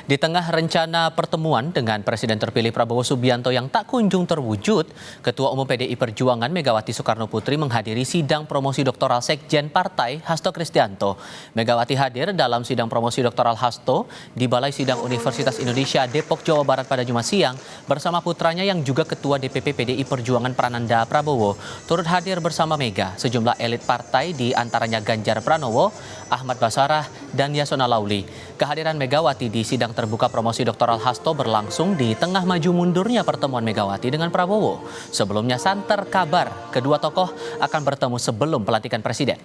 Di tengah rencana pertemuan dengan Presiden terpilih Prabowo Subianto yang tak kunjung terwujud, Ketua Umum PDI Perjuangan Megawati Soekarno Putri menghadiri sidang promosi doktoral Sekjen Partai Hasto Kristianto. Megawati hadir dalam sidang promosi doktoral Hasto di Balai Sidang Universitas Indonesia Depok, Jawa Barat pada Jumat siang bersama putranya yang juga Ketua DPP PDI Perjuangan Prananda Prabowo. Turut hadir bersama Mega sejumlah elit partai di antaranya Ganjar Pranowo, Ahmad Basarah, dan Yasona Lauli. Kehadiran Megawati di sidang terbuka promosi doktoral Hasto berlangsung di tengah maju mundurnya pertemuan Megawati dengan Prabowo. Sebelumnya santer kabar kedua tokoh akan bertemu sebelum pelantikan presiden.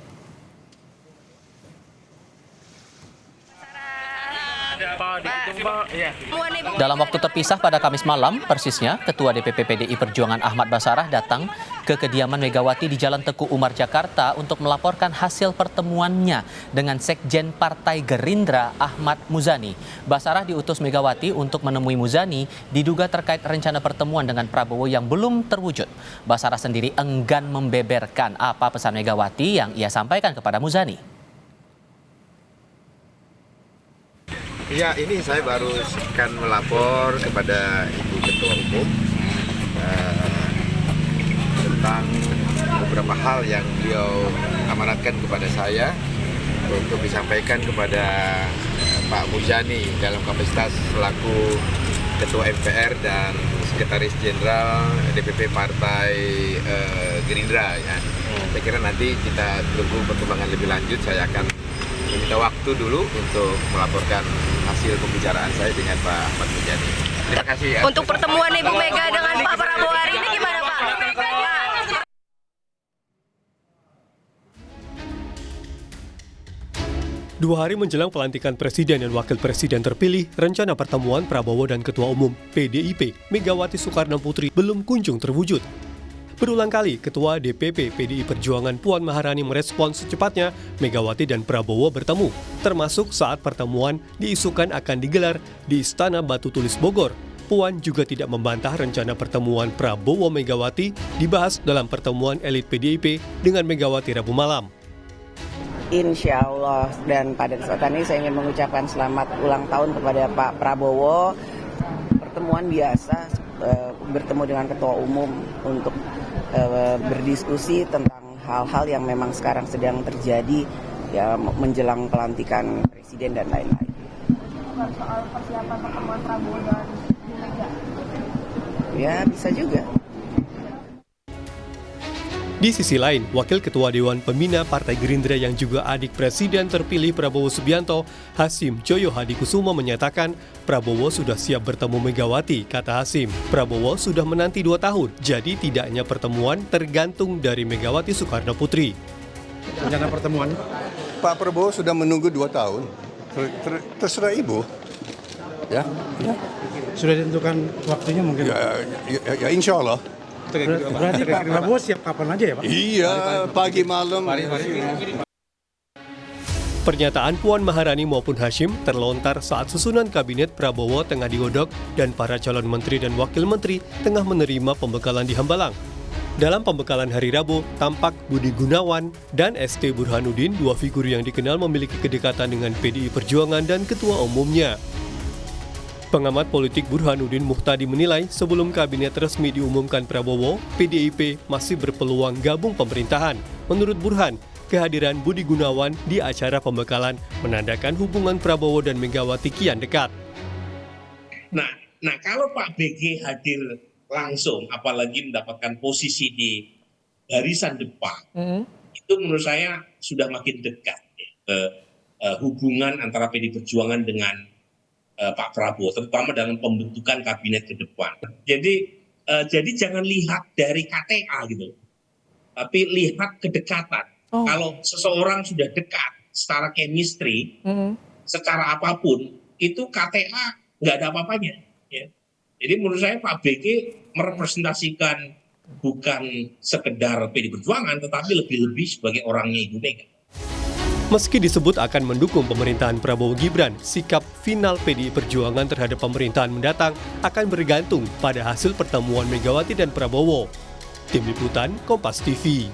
Dalam waktu terpisah pada Kamis malam, persisnya Ketua DPP PDI Perjuangan Ahmad Basarah datang ke kediaman Megawati di Jalan Teguh Umar, Jakarta untuk melaporkan hasil pertemuannya dengan Sekjen Partai Gerindra Ahmad Muzani. Basarah diutus Megawati untuk menemui Muzani diduga terkait rencana pertemuan dengan Prabowo yang belum terwujud. Basarah sendiri enggan membeberkan apa pesan Megawati yang ia sampaikan kepada Muzani. Ya, ini saya baru akan melapor kepada Ibu Ketua Umum tentang beberapa hal yang beliau amanatkan kepada saya untuk disampaikan kepada Pak Muzani dalam kapasitas selaku Ketua MPR dan Sekretaris Jenderal DPP Partai Gerindra. Ya. Saya kira nanti kita tunggu perkembangan lebih lanjut. Saya akan meminta waktu dulu untuk melaporkan hasil pembicaraan saya dengan Pak Ahmad Muzani. Terima kasih ya. Untuk pertemuan Ibu Mega dengan Pak Prabowo hari ini gimana Pak? Dua hari menjelang pelantikan Presiden dan Wakil Presiden terpilih, rencana pertemuan Prabowo dan Ketua Umum PDIP Megawati Soekarno Putri belum kunjung terwujud. Berulang kali, Ketua DPP PDI Perjuangan Puan Maharani merespons secepatnya Megawati dan Prabowo bertemu, termasuk saat pertemuan diisukan akan digelar di Istana Batu Tulis Bogor. Puan juga tidak membantah rencana pertemuan Prabowo Megawati dibahas dalam pertemuan elit PDIP dengan Megawati Rabu malam. Insya Allah, dan pada kesempatan ini saya ingin mengucapkan selamat ulang tahun kepada Pak Prabowo. Pertemuan biasa, bertemu dengan Ketua Umum untuk berdiskusi tentang hal-hal yang memang sekarang sedang terjadi ya menjelang pelantikan presiden dan lain-lain. Soal persiapan pertemuan Prabowo dan Bu Mega. Ya bisa juga. Di sisi lain, Wakil Ketua Dewan Pembina Partai Gerindra yang juga adik Presiden terpilih Prabowo Subianto, Hasim Joyo Hadikusumo menyatakan Prabowo sudah siap bertemu Megawati, kata Hasim. Prabowo sudah menanti 2 tahun, jadi tidaknya pertemuan tergantung dari Megawati Soekarno Putri. Rencana pertemuan? Pak Prabowo sudah menunggu 2 tahun, terserah Ibu. Ya. Sudah ditentukan waktunya mungkin? Ya insya Allah. Berarti Pak Prabowo siap kapan aja ya Pak? Iya, pagi malam. Pernyataan Puan Maharani maupun Hashim terlontar saat susunan kabinet Prabowo tengah digodok dan para calon menteri dan wakil menteri tengah menerima pembekalan di Hambalang. Dalam pembekalan hari Rabu, tampak Budi Gunawan dan ST Burhanuddin, dua figur yang dikenal memiliki kedekatan dengan PDI Perjuangan dan ketua umumnya. Pengamat politik Burhanuddin Muhtadi menilai sebelum kabinet resmi diumumkan Prabowo, PDIP masih berpeluang gabung pemerintahan. Menurut Burhan, kehadiran Budi Gunawan di acara pembekalan menandakan hubungan Prabowo dan Megawati kian dekat. Nah kalau Pak BG hadir langsung, apalagi mendapatkan posisi di barisan depan, itu menurut saya sudah makin dekat ya, ke hubungan antara PDI Perjuangan dengan Pak Prabowo, terutama dalam pembentukan kabinet ke depan. Jadi jangan lihat dari KTA gitu, tapi lihat kedekatan. Kalau seseorang sudah dekat secara chemistry, secara apapun, itu KTA nggak ada apa-apanya. Ya. Jadi menurut saya Pak BG merepresentasikan bukan sekedar PDI Perjuangan, tetapi lebih-lebih sebagai orangnya Ibu Mega. Meski disebut akan mendukung pemerintahan Prabowo Gibran, sikap final PDI Perjuangan terhadap pemerintahan mendatang akan bergantung pada hasil pertemuan Megawati dan Prabowo. Tim Liputan Kompas TV.